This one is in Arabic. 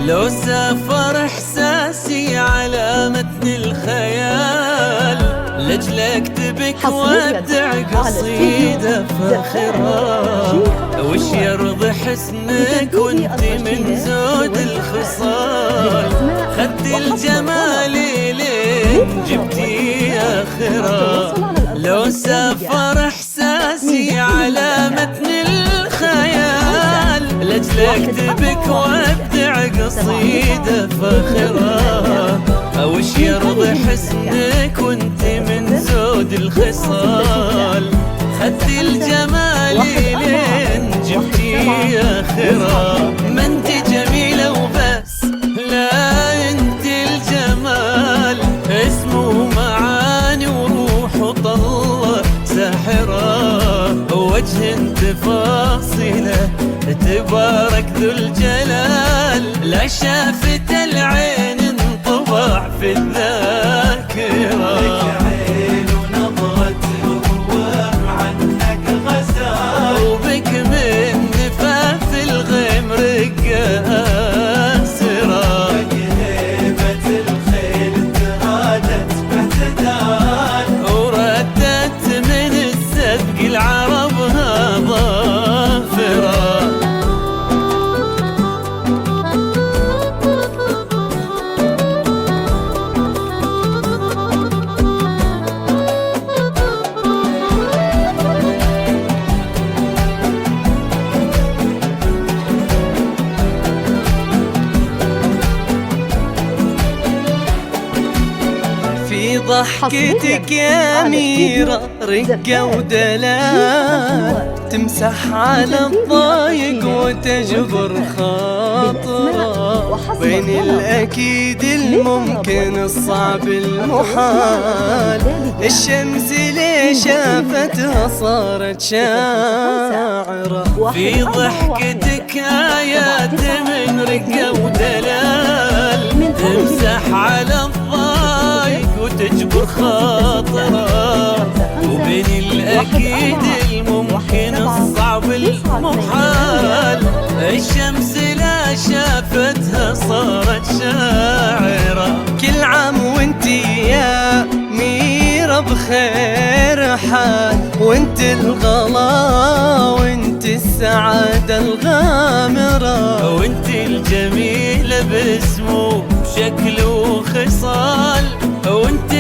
لو سافر احساسي على متن الخيال، لاجلك تبك وابدع قصيدة فاخرة. وش يرضي حسنك وانت من زود الخصال، خدت الجمال لين جبتي اخرة. لو سافر احساسي على متن الخيال، لاجلك تبك وابدع قصيدة فاخرة. وش يرضي حسنك وانت من زود الخصال، خدت الجمال لين جبتي اخرة. ما انت جميلة وبس، لا انت الجمال اسمه معاني وروح وطلة ساحرة. وجه تفاصيله تبارك ذو الجلال، لا شافت العين انطبع في الذاكرة. لك عين ونظرة الروح عنك غزال، وبك من نفاف الغيم رقة آسرة. لك هيبة الخيل ترادت باعتدال، وردت من السبق العربها ظافرة. في ضحكتك يا أميرة رقة ودلال، تمسح على الضايق وتجبر خاطره. بين الأكيد الممكن الصعب المحال، الشمس اللي شافتها صارت شاعرة. في ضحكتك آيات من رقة ودلال، تمسح على الضايق وتجبر خاطره. وبين الأكيد الممكن الصعب المحال، الشمس لا شافتها صارت شاعرة. كل عام وانتي يا أميرة بخير حال، وانت الغلا وانت السعادة الغامرة. وانت الجميلة باسم وشكل وخصال، وانت